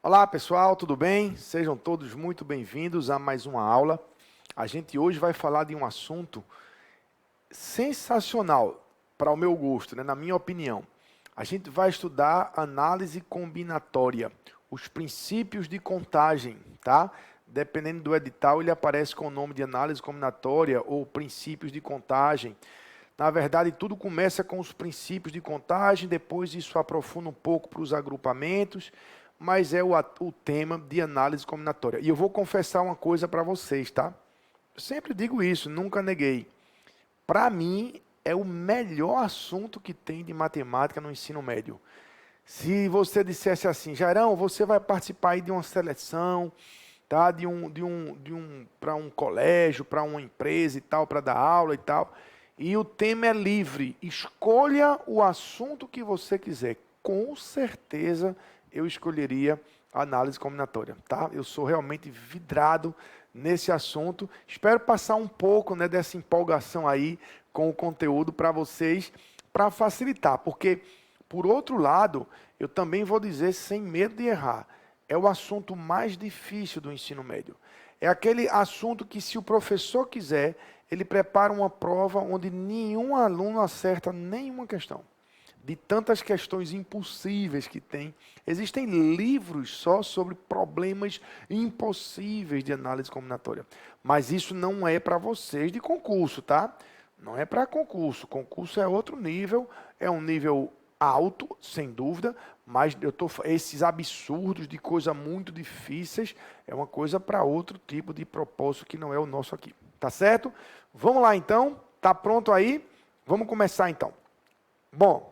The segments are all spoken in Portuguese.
Olá pessoal, tudo bem? Sejam todos muito bem-vindos a mais uma aula. A gente hoje vai falar de um assunto sensacional para o meu gosto, né? Na minha opinião. A gente vai estudar análise combinatória, os princípios de contagem, tá? Dependendo do edital, ele aparece com o nome de análise combinatória ou princípios de contagem. Na verdade, tudo começa com os princípios de contagem, depois isso aprofunda um pouco para os agrupamentos, mas é o tema de análise combinatória. E eu vou confessar uma coisa para vocês, tá? Eu sempre digo isso, nunca neguei. Para mim, é o melhor assunto que tem de matemática no ensino médio. Se você dissesse assim, Jairão, você vai participar aí de uma seleção, tá? Para um colégio, para uma empresa e tal, para dar aula e tal, e o tema é livre, escolha o assunto que você quiser. Com certeza eu escolheria a análise combinatória, tá? Eu sou realmente vidrado nesse assunto. Espero passar um pouco, né, dessa empolgação aí com o conteúdo para vocês, para facilitar, porque, por outro lado, eu também vou dizer sem medo de errar, é o assunto mais difícil do ensino médio. É aquele assunto que, se o professor quiser, ele prepara uma prova onde nenhum aluno acerta nenhuma questão. De tantas questões impossíveis que tem. Existem livros só sobre problemas impossíveis de análise combinatória. Mas isso não é para vocês de concurso, tá? Não é para concurso. Concurso é outro nível, é um nível alto, sem dúvida, mas esses absurdos de coisas muito difíceis é uma coisa para outro tipo de propósito que não é o nosso aqui. Tá certo? Vamos lá então? Tá pronto aí? Vamos começar então. Bom,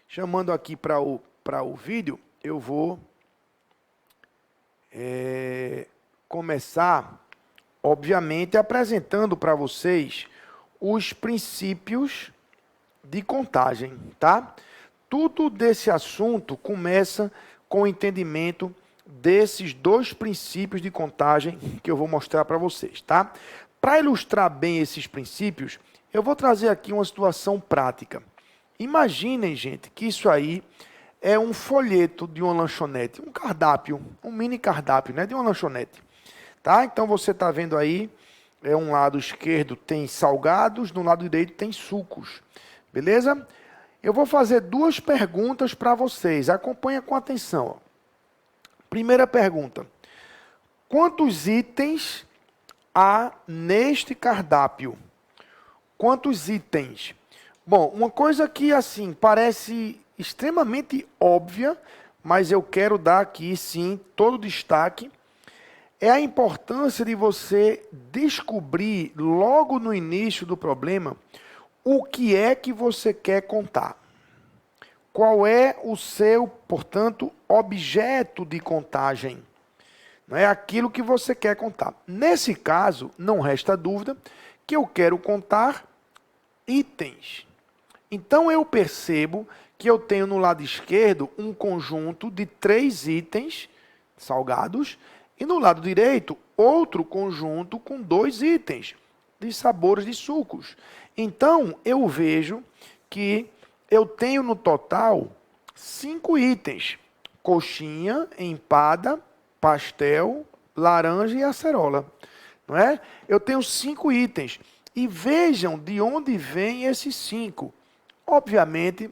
chamando aqui para o vídeo, eu vou começar, obviamente, apresentando para vocês os princípios de contagem, tá? Tudo desse assunto começa com o entendimento desses dois princípios de contagem que eu vou mostrar para vocês, tá? Para ilustrar bem esses princípios, eu vou trazer aqui uma situação prática. Imaginem, gente, que isso aí é um folheto de uma lanchonete, um cardápio, um mini cardápio, né, de uma lanchonete. Tá? Então você está vendo aí, um lado esquerdo tem salgados, no lado direito tem sucos. Beleza? Eu vou fazer duas perguntas para vocês. Acompanha com atenção. Primeira pergunta. Quantos itens há neste cardápio? Quantos itens? Bom, uma coisa que assim parece extremamente óbvia, mas eu quero dar aqui sim todo o destaque, é a importância de você descobrir logo no início do problema o que é que você quer contar. Qual é o seu, portanto, objeto de contagem? Não é aquilo que você quer contar. Nesse caso, não resta dúvida que eu quero contar itens. Então, eu percebo que eu tenho no lado esquerdo um conjunto de 3 itens salgados e no lado direito outro conjunto com 2 itens de sabores de sucos. Então, eu vejo que eu tenho no total 5 itens: coxinha, empada, pastel, laranja e acerola. Não é? Eu tenho 5 itens. E vejam de onde vêm esses 5. Obviamente,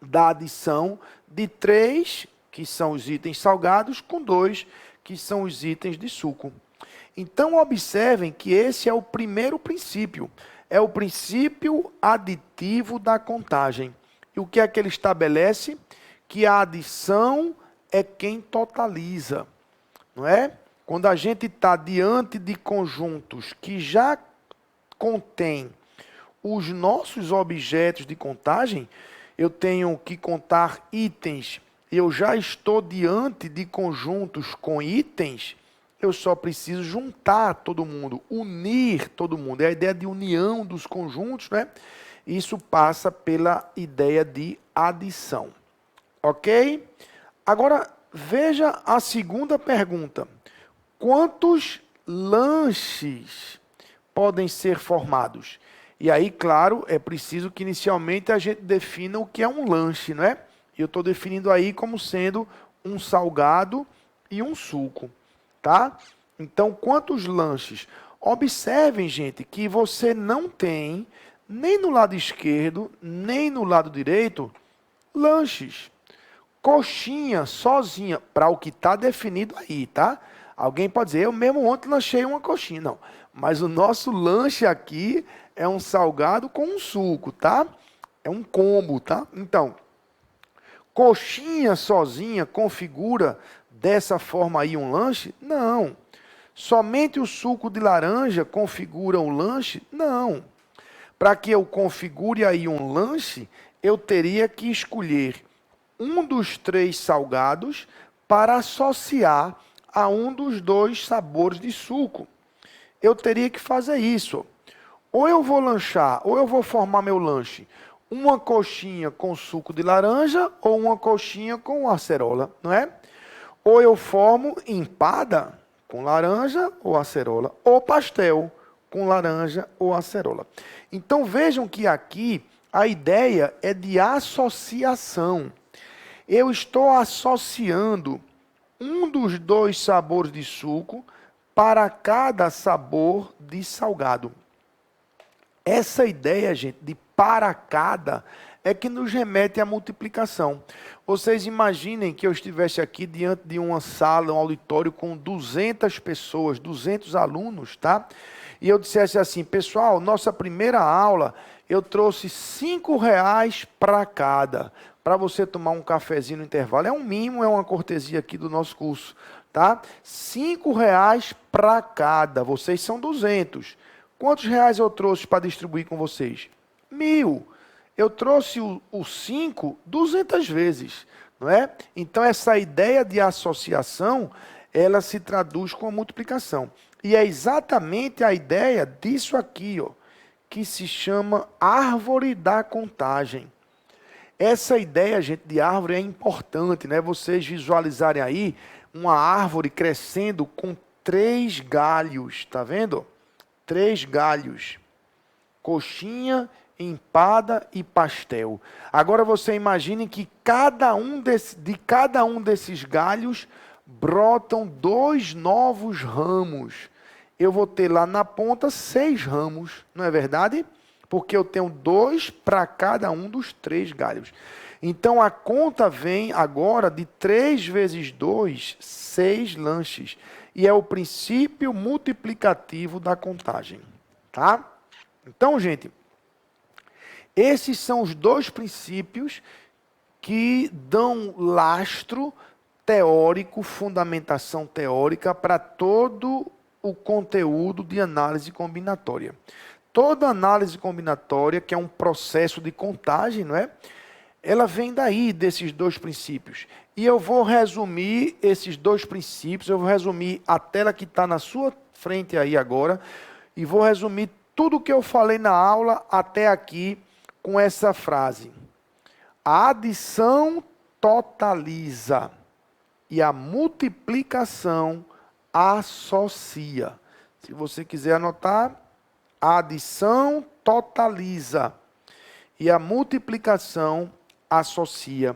da adição de 3, que são os itens salgados, com 2, que são os itens de suco. Então, observem que esse é o primeiro princípio. É o princípio aditivo da contagem. E o que é que ele estabelece? Que a adição é quem totaliza. Não é? Quando a gente está diante de conjuntos que já contêm os nossos objetos de contagem, eu tenho que contar itens, eu já estou diante de conjuntos com itens, eu só preciso juntar todo mundo, unir todo mundo. É a ideia de união dos conjuntos, né? Isso passa pela ideia de adição. Ok? Agora, veja a segunda pergunta. Quantos lanches podem ser formados? E aí, claro, é preciso que inicialmente a gente defina o que é um lanche, não é? Eu estou definindo aí como sendo um salgado e um suco, tá? Então, quantos lanches? Observem, gente, que você não tem, nem no lado esquerdo, nem no lado direito, lanches. Coxinha sozinha, para o que está definido aí, tá? Alguém pode dizer, eu mesmo ontem lanchei uma coxinha. Não, mas o nosso lanche aqui é um salgado com um suco, tá? É um combo, tá? Então, coxinha sozinha configura dessa forma aí um lanche? Não. Somente o suco de laranja configura um lanche? Não. Para que eu configure aí um lanche, eu teria que escolher um dos 3 salgados para associar a um dos 2 sabores de suco. Eu teria que fazer isso. Ou eu vou lanchar, ou eu vou formar meu lanche, uma coxinha com suco de laranja ou uma coxinha com acerola, não é? Ou eu formo empada com laranja ou acerola, ou pastel com laranja ou acerola. Então vejam que aqui a ideia é de associação. Eu estou associando um dos 2 sabores de suco para cada sabor de salgado. Essa ideia, gente, de para cada, é que nos remete à multiplicação. Vocês imaginem que eu estivesse aqui diante de uma sala, um auditório com 200 pessoas, 200 alunos, tá? E eu dissesse assim, pessoal, nossa primeira aula, eu trouxe R$ 5 para cada, para você tomar um cafezinho no intervalo. É um mimo, é uma cortesia aqui do nosso curso, tá? R$ 5 para cada, vocês são 200. Quantos reais eu trouxe para distribuir com vocês? 1.000. Eu trouxe o 5 200 vezes, não é? Então, essa ideia de associação, ela se traduz com a multiplicação. E é exatamente a ideia disso aqui, ó, que se chama árvore da contagem. Essa ideia, gente, de árvore é importante, né? Vocês visualizarem aí uma árvore crescendo com 3 galhos, tá vendo? 3 galhos. Coxinha, empada e pastel. Agora você imagine que de cada um desses galhos brotam 2 novos ramos. Eu vou ter lá na ponta 6 ramos, não é verdade? Porque eu tenho 2 para cada um dos 3 galhos. Então a conta vem agora de 3 vezes 2, 6 lanches. E é o princípio multiplicativo da contagem. Tá? Então, gente, esses são os 2 princípios que dão lastro teórico, fundamentação teórica para todo o conteúdo de análise combinatória. Toda análise combinatória, que é um processo de contagem, não é? Ela vem daí, desses 2 princípios. E eu vou resumir esses 2 princípios, eu vou resumir a tela que está na sua frente aí agora, e vou resumir tudo o que eu falei na aula até aqui com essa frase. A adição totaliza e a multiplicação associa. Se você quiser anotar, a adição totaliza e a multiplicação associa.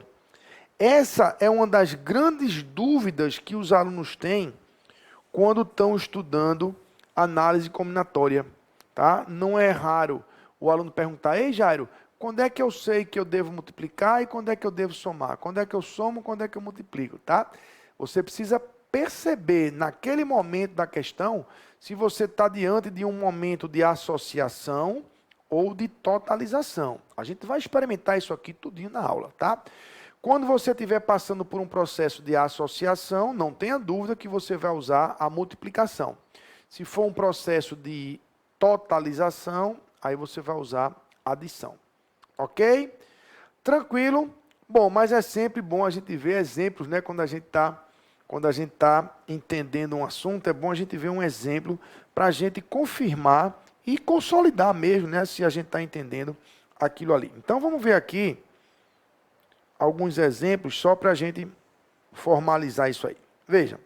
Essa é uma das grandes dúvidas que os alunos têm quando estão estudando análise combinatória. Tá? Não é raro o aluno perguntar, ei Jairo, quando é que eu sei que eu devo multiplicar e quando é que eu devo somar? Quando é que eu somo, quando é que eu multiplico? Tá? Você precisa perceber naquele momento da questão se você está diante de um momento de associação ou de totalização. A gente vai experimentar isso aqui tudinho na aula, tá? Quando você estiver passando por um processo de associação, não tenha dúvida que você vai usar a multiplicação. Se for um processo de totalização, aí você vai usar adição. Ok? Tranquilo? Bom, mas é sempre bom a gente ver exemplos, né? Quando a gente está entendendo um assunto, é bom a gente ver um exemplo para a gente confirmar e consolidar mesmo, né? Se a gente está entendendo aquilo ali. Então, vamos ver aqui alguns exemplos só para a gente formalizar isso aí. Veja.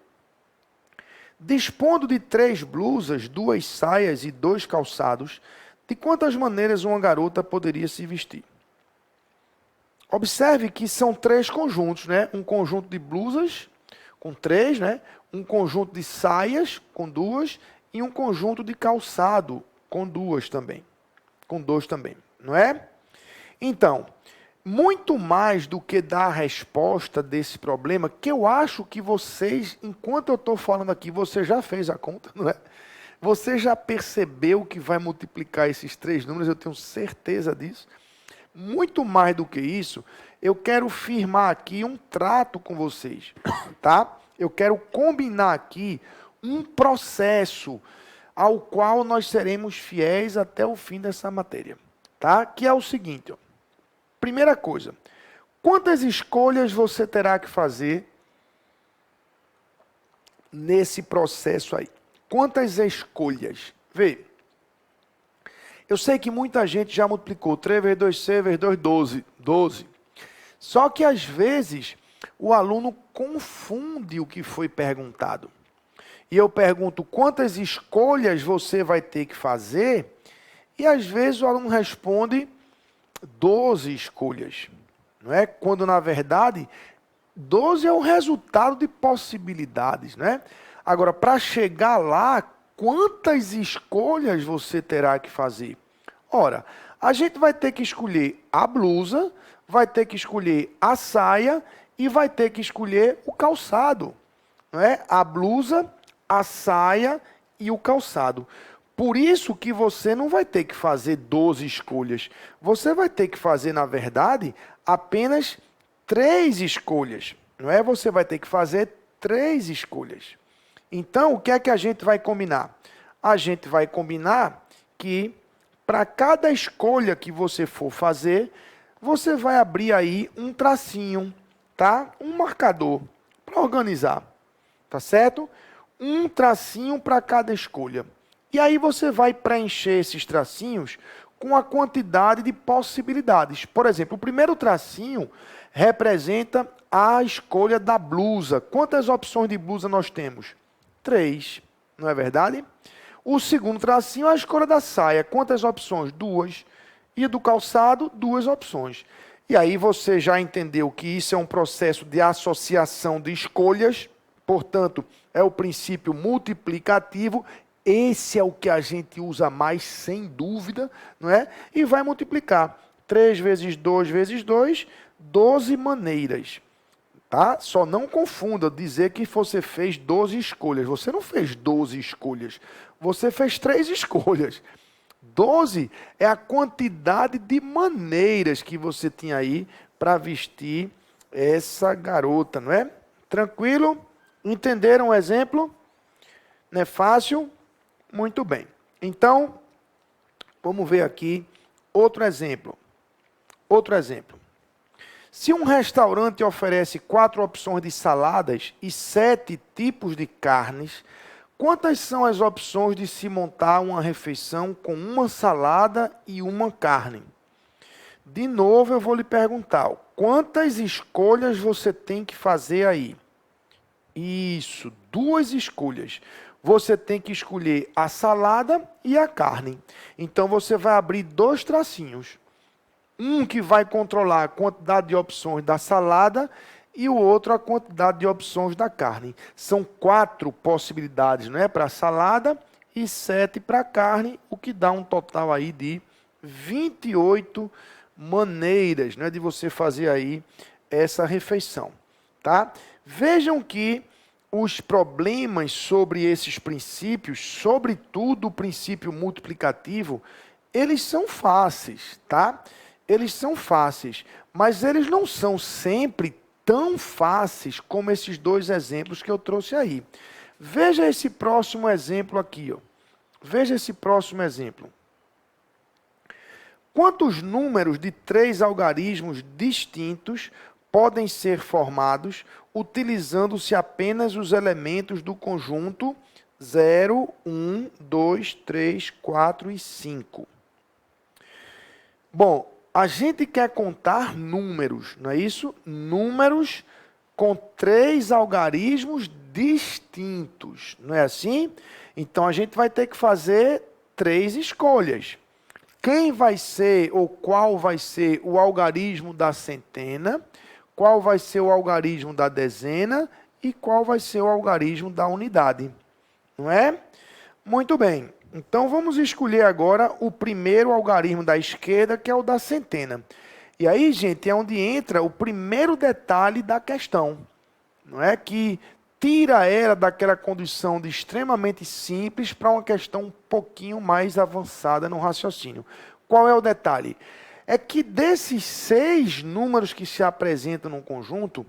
Dispondo de 3 blusas, 2 saias e 2 calçados, de quantas maneiras uma garota poderia se vestir? Observe que são 3 conjuntos, né? Um conjunto de blusas com 3, né? Um conjunto de saias com 2 e um conjunto de calçado com 2 também. Com 2 também, não é? Então, muito mais do que dar a resposta desse problema, que eu acho que vocês, enquanto eu estou falando aqui, você já fez a conta, não é? Você já percebeu que vai multiplicar esses 3 números, eu tenho certeza disso. Muito mais do que isso, eu quero firmar aqui um trato com vocês, tá? Eu quero combinar aqui um processo ao qual nós seremos fiéis até o fim dessa matéria, tá? Que é o seguinte, ó. Primeira coisa, quantas escolhas você terá que fazer nesse processo aí? Quantas escolhas? Vê, eu sei que muita gente já multiplicou 3 vezes 2c vezes 2, 12. 12. Só que às vezes o aluno confunde o que foi perguntado. E eu pergunto quantas escolhas você vai ter que fazer, e às vezes o aluno responde 12 escolhas. Não é? Quando na verdade 12 é o resultado de possibilidades, né? Agora, para chegar lá, quantas escolhas você terá que fazer? Ora, a gente vai ter que escolher a blusa, vai ter que escolher a saia e vai ter que escolher o calçado. Não é? A blusa, a saia e o calçado. Por isso que você não vai ter que fazer 12 escolhas. Você vai ter que fazer, na verdade, apenas 3 escolhas. Não é? Você vai ter que fazer 3 escolhas. Então, o que é que a gente vai combinar? A gente vai combinar que, para cada escolha que você for fazer, você vai abrir aí um tracinho, tá? Um marcador para organizar, tá certo? Um tracinho para cada escolha. E aí você vai preencher esses tracinhos com a quantidade de possibilidades. Por exemplo, o primeiro tracinho representa a escolha da blusa. Quantas opções de blusa nós temos? 3, não é verdade? O segundo tracinho é a escolha da saia. Quantas opções? 2. E do calçado, 2 opções. E aí você já entendeu que isso é um processo de associação de escolhas, portanto, é o princípio multiplicativo. Esse é o que a gente usa mais, sem dúvida, não é? E vai multiplicar. 3 vezes 2 vezes 2, 12 maneiras. Tá? Só não confunda dizer que você fez 12 escolhas. Você não fez 12 escolhas. Você fez 3 escolhas. 12 é a quantidade de maneiras que você tinha aí para vestir essa garota, não é? Tranquilo? Entenderam o exemplo? Não é fácil? Muito bem. Então, vamos ver aqui outro exemplo. Outro exemplo. Se um restaurante oferece 4 opções de saladas e 7 tipos de carnes, quantas são as opções de se montar uma refeição com uma salada e uma carne? De novo, eu vou lhe perguntar, quantas escolhas você tem que fazer aí? Isso, 2 escolhas. Você tem que escolher a salada e a carne. Então, você vai abrir 2 tracinhos. Um que vai controlar a quantidade de opções da salada e o outro a quantidade de opções da carne. São 4 possibilidades, não é? Para a salada e 7 para a carne, o que dá um total aí de 28 maneiras, né, de você fazer aí essa refeição, tá? Vejam que os problemas sobre esses princípios, sobretudo o princípio multiplicativo, eles são fáceis, tá? Eles são fáceis, mas eles não são sempre tão fáceis como esses 2 exemplos que eu trouxe aí. Veja esse próximo exemplo aqui, ó. Veja esse próximo exemplo. Quantos números de 3 algarismos distintos podem ser formados utilizando-se apenas os elementos do conjunto 0, 1, 2, 3, 4 e 5? Bom, a gente quer contar números, não é isso? Números com 3 algarismos distintos, não é assim? Então, a gente vai ter que fazer 3 escolhas. quem vai ser ou qual vai ser o algarismo da centena, qual vai ser o algarismo da dezena e qual vai ser o algarismo da unidade. Não é? Muito bem. Então, vamos escolher agora o primeiro algarismo da esquerda, que é o da centena. E aí, gente, é onde entra o primeiro detalhe da questão. Não é? Que tira ela daquela condição de extremamente simples para uma questão um pouquinho mais avançada no raciocínio. Qual é o detalhe? É que desses 6 números que se apresentam no conjunto,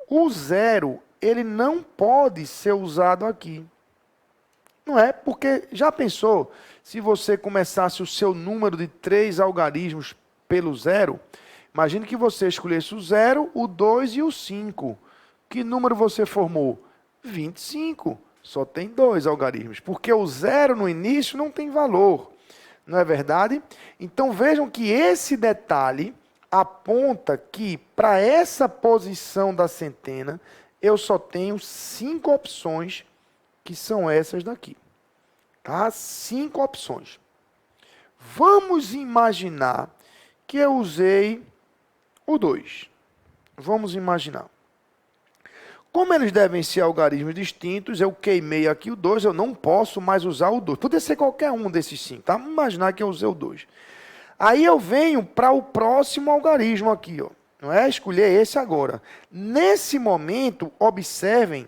o zero ele não pode ser usado aqui. Não é? Porque já pensou se você começasse o seu número de 3 algarismos pelo zero? Imagine que você escolhesse o 0, o 2 e o 5. Que número você formou? 25. Só tem 2 algarismos. Porque o 0 no início não tem valor. Não é verdade? Então vejam que esse detalhe aponta que para essa posição da centena eu só tenho 5 opções, que são essas daqui. Tá? 5 opções. Vamos imaginar que eu usei o 2. Vamos imaginar. Como eles devem ser algarismos distintos, eu queimei aqui o 2, eu não posso mais usar o 2. Poderia ser qualquer um desses 5, tá? Vamos imaginar que eu usei o 2. Aí eu venho para o próximo algarismo aqui, ó. Não é? Escolher esse agora. Nesse momento, observem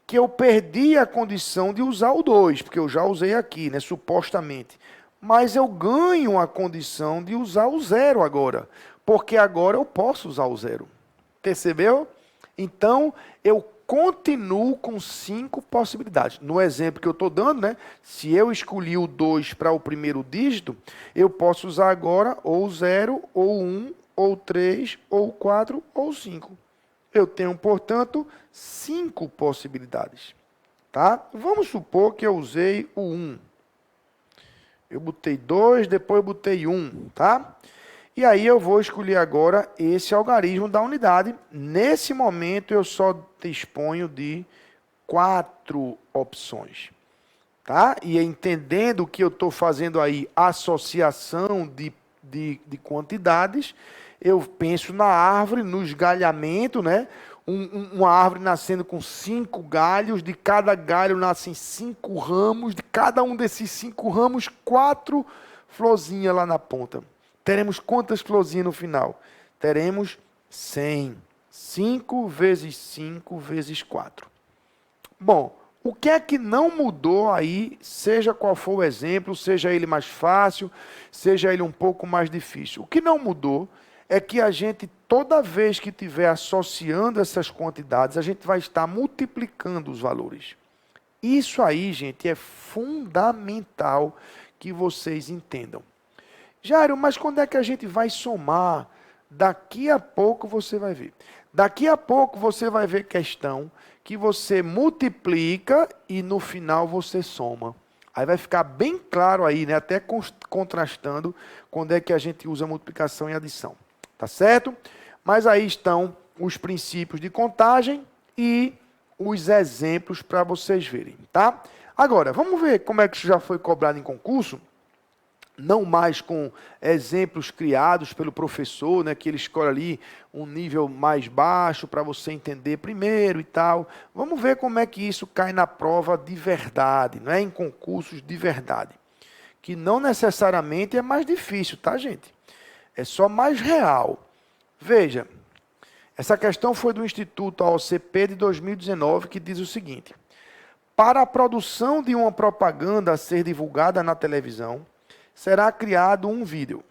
que eu perdi a condição de usar o 2, porque eu já usei aqui, né, supostamente. Mas eu ganho a condição de usar o 0 agora, porque agora eu posso usar o 0. Percebeu? Então, eu continuo com 5 possibilidades. No exemplo que eu estou dando, né, se eu escolhi o 2 para o primeiro dígito, eu posso usar agora ou o 0, ou 1, ou 3, ou 4, ou 5. Eu tenho, portanto, 5 possibilidades. Tá? Vamos supor que eu usei o 1. Eu botei 2, depois eu botei 1, tá? E aí eu vou escolher agora esse algarismo da unidade. Nesse momento eu só disponho de 4 opções. Tá? E entendendo que eu estou fazendo aí associação de quantidades, eu penso na árvore, no esgalhamento, né? Uma árvore nascendo com 5 galhos, de cada galho nascem 5 ramos, de cada um desses 5 ramos, 4 florzinhas lá na ponta. Teremos quantas florzinhas no final? Teremos 100. 5 vezes 5 vezes 4. Bom, o que é que não mudou aí, seja qual for o exemplo, seja ele mais fácil, seja ele um pouco mais difícil? O que não mudou é que a gente, toda vez que estiver associando essas quantidades, a gente vai estar multiplicando os valores. Isso aí, gente, é fundamental que vocês entendam. Jairo, mas quando é que a gente vai somar? Daqui a pouco você vai ver. Daqui a pouco você vai ver questão que você multiplica e no final você soma. Aí vai ficar bem claro aí, né? Até contrastando quando é que a gente usa multiplicação e adição. Tá certo? Mas aí estão os princípios de contagem e os exemplos para vocês verem, tá? Agora, vamos ver como é que isso já foi cobrado em concurso. Não mais com exemplos criados pelo professor, né, que ele escolhe ali um nível mais baixo para você entender primeiro e tal. Vamos ver como é que isso cai na prova de verdade, não é? Em concursos de verdade. Que não necessariamente é mais difícil, tá, gente? É só mais real. Veja, essa questão foi do Instituto AOCP de 2019, que diz o seguinte: para a produção de uma propaganda a ser divulgada na televisão, será criado um vídeo.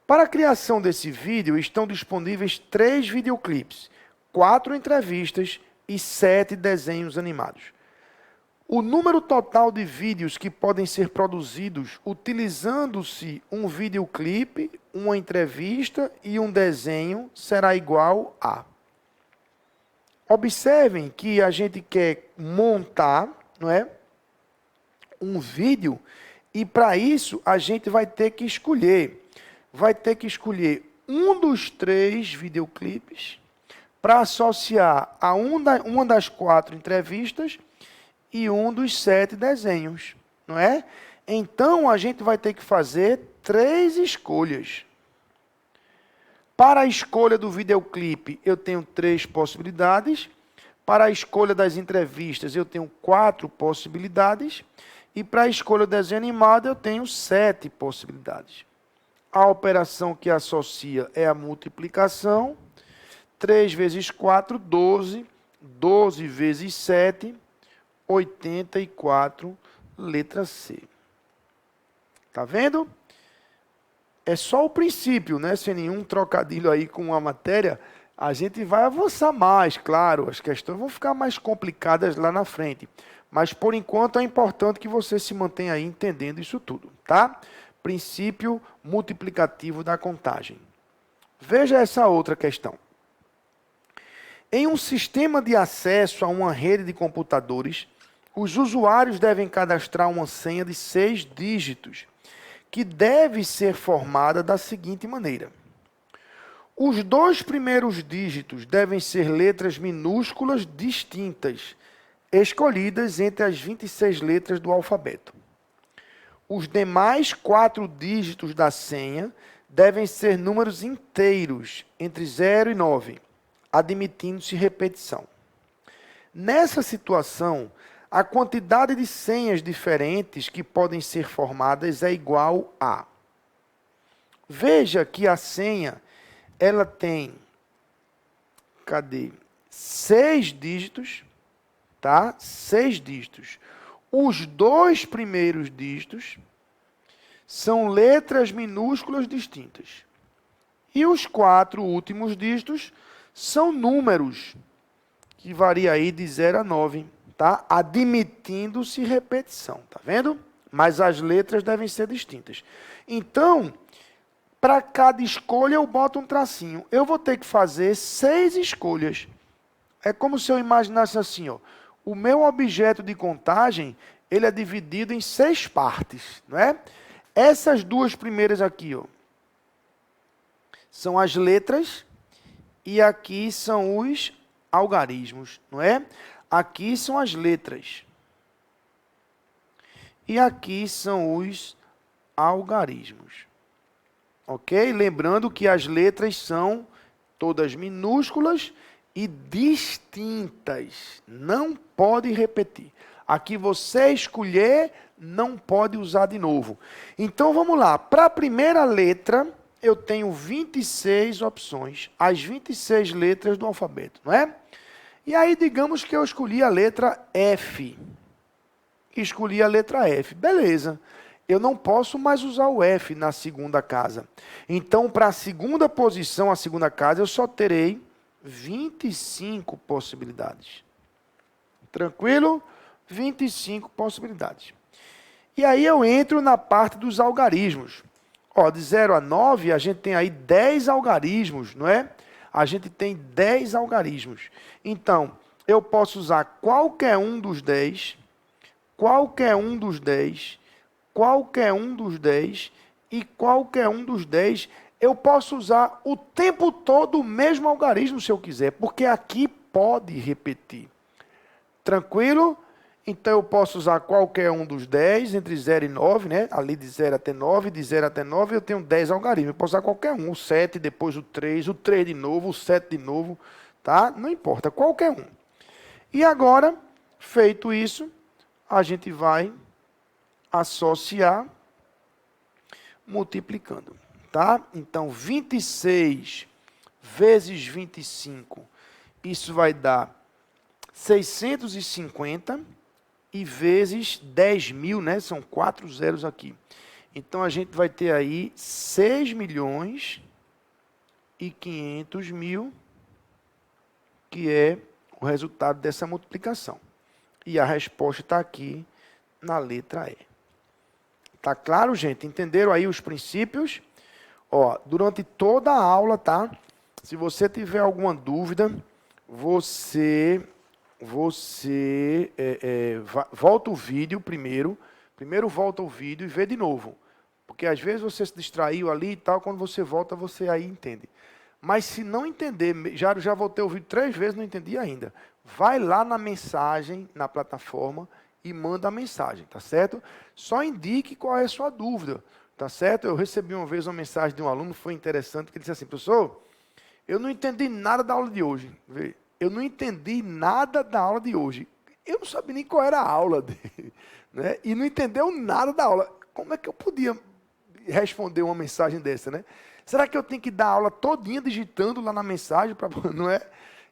Para a criação desse vídeo, estão disponíveis 3 videoclipes, 4 entrevistas e 7 desenhos animados. O número total de vídeos que podem ser produzidos utilizando-se um videoclipe, uma entrevista e um desenho será igual a... Observem que a gente quer montar, não é, um vídeo. E para isso, a gente vai ter que escolher. Vai ter que escolher um dos 3 videoclipes para associar a uma das 4 entrevistas e um dos 7 desenhos. Não é? Então, a gente vai ter que fazer 3 escolhas. Para a escolha do videoclipe, eu tenho 3 possibilidades. Para a escolha das entrevistas, eu tenho 4 possibilidades. E para a escolha do desenho animado, eu tenho 7 possibilidades. A operação que associa é a multiplicação. 3 vezes 4, 12. 12 vezes 7, 84, letra C. Tá vendo? É só o princípio, né? Sem nenhum trocadilho aí com a matéria, a gente vai avançar mais, claro. As questões vão ficar mais complicadas lá na frente. Mas, por enquanto, é importante que você se mantenha aí entendendo isso tudo, tá? Princípio multiplicativo da contagem. Veja essa outra questão. Em um sistema de acesso a uma rede de computadores, os usuários devem cadastrar uma senha de 6 dígitos, que deve ser formada da seguinte maneira. Os 2 primeiros dígitos devem ser letras minúsculas distintas, escolhidas entre as 26 letras do alfabeto. Os demais 4 dígitos da senha devem ser números inteiros, entre 0 e 9, admitindo-se repetição. Nessa situação, a quantidade de senhas diferentes que podem ser formadas é igual a... Veja que a senha, ela tem, 6 dígitos, tá? 6 dígitos. Os 2 primeiros dígitos são letras minúsculas distintas. E os 4 últimos dígitos são números, que varia aí de 0 a 9. Tá? Admitindo-se repetição, tá vendo? Mas as letras devem ser distintas. Então, para cada escolha eu boto um tracinho. Eu vou ter que fazer 6 escolhas. É como se eu imaginasse assim, ó, o meu objeto de contagem, ele é dividido em 6 partes, não é? Essas 2 primeiras aqui, ó, são as letras e aqui são os algarismos, não é? Aqui são as letras. E aqui são os algarismos. Ok? Lembrando que as letras são todas minúsculas e distintas. Não pode repetir. Aqui você escolher, não pode usar de novo. Então, vamos lá. Para a primeira letra, eu tenho 26 opções. As 26 letras do alfabeto, não é? E aí, digamos que eu escolhi a letra F. Escolhi a letra F. Beleza. Eu não posso mais usar o F na segunda casa. Então, para a segunda posição, a segunda casa, eu só terei 25 possibilidades. Tranquilo? 25 possibilidades. E aí eu entro na parte dos algarismos. Ó, de 0 a 9, a gente tem aí 10 algarismos, não é? A gente tem 10 algarismos. Então, eu posso usar qualquer um dos 10, qualquer um dos 10, qualquer um dos 10 e qualquer um dos 10. Eu posso usar o tempo todo o mesmo algarismo se eu quiser, porque aqui pode repetir. Tranquilo? Então, eu posso usar qualquer um dos 10, entre 0 e 9, né? Ali de 0 até 9, de 0 até 9, eu tenho 10 algarismos. Eu posso usar qualquer um, o 7, depois o 3 de novo, o 7 de novo, tá? Não importa, qualquer um. E agora, feito isso, a gente vai associar multiplicando, tá? Então, 26 vezes 25, isso vai dar 650, e vezes 10.000, né? São 4 zeros aqui. Então, a gente vai ter aí 6.500.000, que é o resultado dessa multiplicação. E a resposta está aqui na letra E. Tá claro, gente? Entenderam aí os princípios? Ó, durante toda a aula, tá? Se você tiver alguma dúvida, você volta o vídeo primeiro volta o vídeo e vê de novo, porque às vezes você se distraiu ali e tal, quando você volta, você aí entende. Mas se não entender, já voltei o vídeo 3 vezes, não entendi ainda, vai lá na mensagem, na plataforma, e manda a mensagem, tá certo? Só indique qual é a sua dúvida, tá certo? Eu recebi uma vez uma mensagem de um aluno, foi interessante, que ele disse assim: professor, eu não entendi nada da aula de hoje. Eu não entendi nada da aula de hoje. Eu não sabia nem qual era a aula dele, né? E não entendeu nada da aula. Como é que eu podia responder uma mensagem dessa, né? Será que eu tenho que dar a aula todinha digitando lá na mensagem, não é?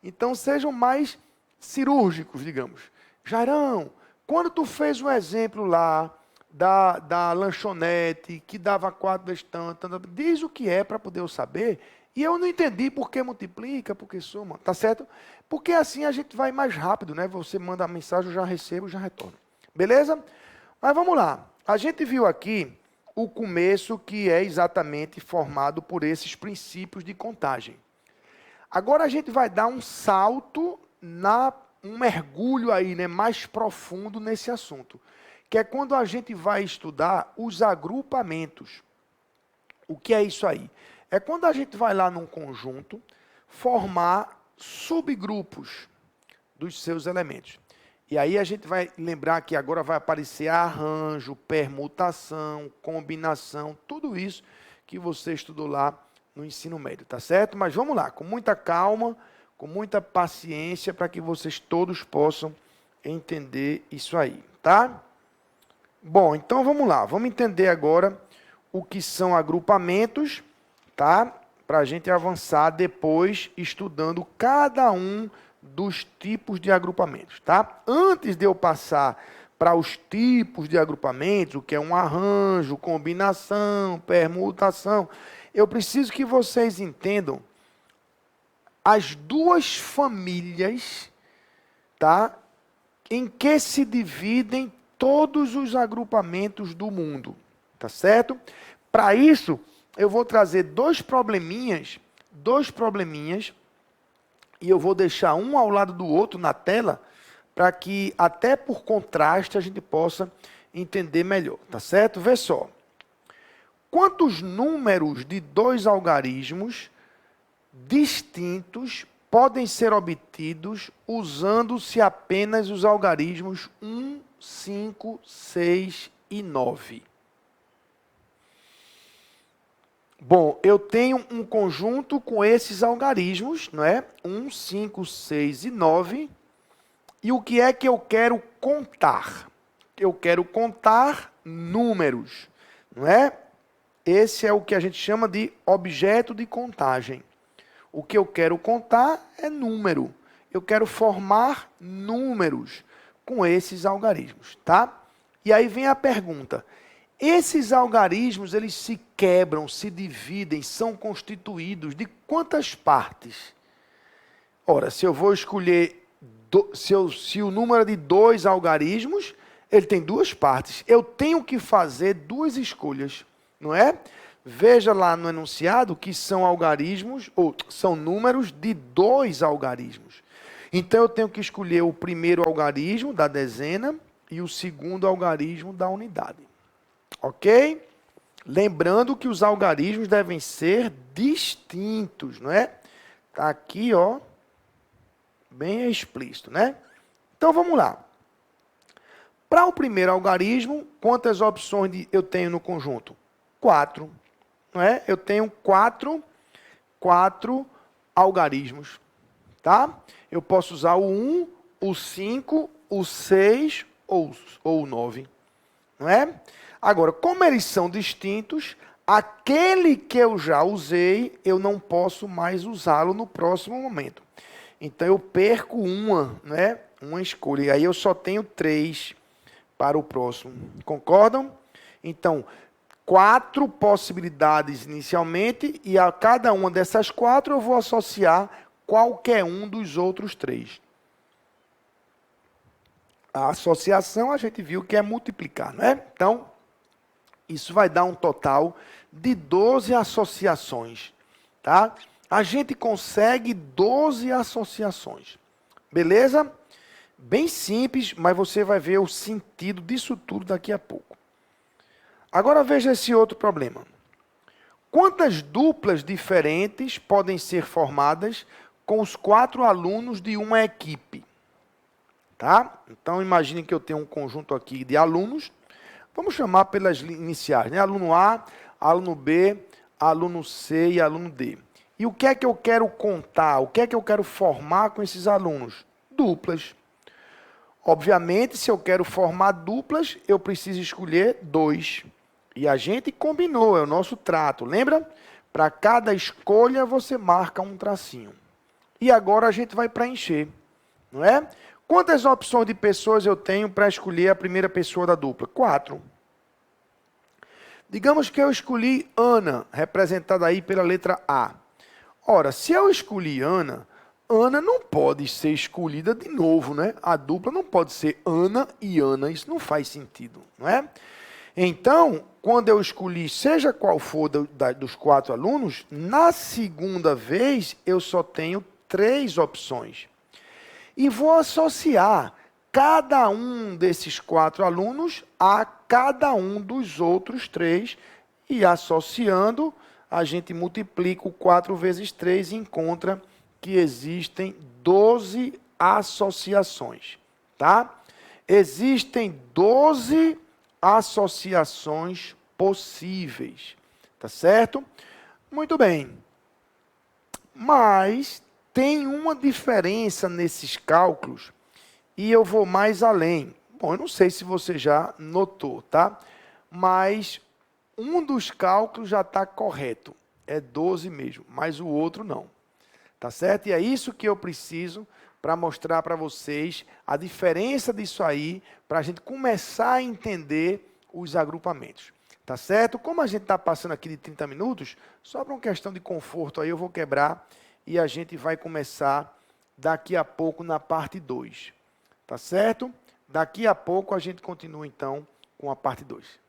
Então sejam mais cirúrgicos, digamos. Jairão, quando tu fez o exemplo lá da lanchonete, que dava 4 vezes tanto, diz o que é para poder eu saber. E eu não entendi por que multiplica, por que soma, tá certo? Porque assim a gente vai mais rápido, né? Você manda a mensagem, eu já recebo, já retorno. Beleza? Mas vamos lá. A gente viu aqui o começo, que é exatamente formado por esses princípios de contagem. Agora a gente vai dar um salto, um mergulho aí, né, mais profundo nesse assunto, que é quando a gente vai estudar os agrupamentos. O que é isso aí? É quando a gente vai lá num conjunto formar subgrupos dos seus elementos. E aí a gente vai lembrar que agora vai aparecer arranjo, permutação, combinação, tudo isso que você estudou lá no ensino médio, tá certo? Mas vamos lá, com muita calma, com muita paciência, para que vocês todos possam entender isso aí, tá? Bom, então vamos lá, vamos entender agora o que são agrupamentos, tá? Para a gente avançar depois estudando cada um dos tipos de agrupamentos, tá? Antes de eu passar para os tipos de agrupamentos, o que é um arranjo, combinação, permutação, eu preciso que vocês entendam as duas famílias, tá? Em que se dividem todos os agrupamentos do mundo, tá certo? Para isso, eu vou trazer dois probleminhas, e eu vou deixar um ao lado do outro na tela, para que, até por contraste, a gente possa entender melhor, tá certo? Vê só. Quantos números de dois algarismos distintos podem ser obtidos usando-se apenas os algarismos 1, 5, 6 e 9? Bom, eu tenho um conjunto com esses algarismos, não é? 1, 5, 6 e 9. E o que é que eu quero contar? Eu quero contar números, não é? Esse é o que a gente chama de objeto de contagem. O que eu quero contar é número. Eu quero formar números com esses algarismos, tá? E aí vem a pergunta: esses algarismos, eles se quebram, se dividem, são constituídos de quantas partes? Ora, se eu vou escolher, se o número é de 2 algarismos, ele tem 2 partes. Eu tenho que fazer 2 escolhas, não é? Veja lá no enunciado que são algarismos, ou são números de 2 algarismos. Então, eu tenho que escolher o primeiro algarismo da dezena e o segundo algarismo da unidade. Ok? Lembrando que os algarismos devem ser distintos, não é? Está aqui, ó, bem explícito, né? Então, vamos lá. Para o primeiro algarismo, quantas opções eu tenho no conjunto? 4, não é? Eu tenho 4 algarismos, tá? Eu posso usar o 1, o 5, o 6 ou o 9, não é? Agora, como eles são distintos, aquele que eu já usei, eu não posso mais usá-lo no próximo momento. Então, eu perco uma escolha. E aí eu só tenho 3 para o próximo. Concordam? Então, 4 possibilidades inicialmente, e a cada uma dessas 4 eu vou associar qualquer um dos outros 3. A associação a gente viu que é multiplicar, não é? Então, isso vai dar um total de 12 associações, tá? A gente consegue 12 associações, beleza? Bem simples, mas você vai ver o sentido disso tudo daqui a pouco. Agora veja esse outro problema. Quantas duplas diferentes podem ser formadas com os 4 alunos de uma equipe? tá? Então, imagine que eu tenho um conjunto aqui de alunos, vamos chamar pelas iniciais, né? Aluno A, aluno B, aluno C e aluno D. E o que é que eu quero contar? O que é que eu quero formar com esses alunos? Duplas. Obviamente, se eu quero formar duplas, eu preciso escolher 2. E a gente combinou, é o nosso trato, lembra? Para cada escolha, você marca um tracinho. E agora a gente vai preencher, não é? Quantas opções de pessoas eu tenho para escolher a primeira pessoa da dupla? 4. Digamos que eu escolhi Ana, representada aí pela letra A. Ora, se eu escolhi Ana, Ana não pode ser escolhida de novo, né? A dupla não pode ser Ana e Ana, isso não faz sentido, não é? Então, quando eu escolhi, seja qual for dos 4 alunos, na segunda vez eu só tenho 3 opções. E vou associar cada um desses 4 alunos a cada um dos outros 3, e associando, a gente multiplica o 4 vezes 3 e encontra que existem 12 associações, tá? Existem 12 associações possíveis, tá certo? Muito bem. Mas tem uma diferença nesses cálculos e eu vou mais além. Bom, eu não sei se você já notou, tá? Mas um dos cálculos já está correto, é 12 mesmo, mas o outro não. Tá certo? E é isso que eu preciso para mostrar para vocês a diferença disso aí, para a gente começar a entender os agrupamentos. Tá certo? Como a gente está passando aqui de 30 minutos, só para uma questão de conforto aí eu vou quebrar e a gente vai começar daqui a pouco na parte 2. Tá certo? Daqui a pouco a gente continua então com a parte 2.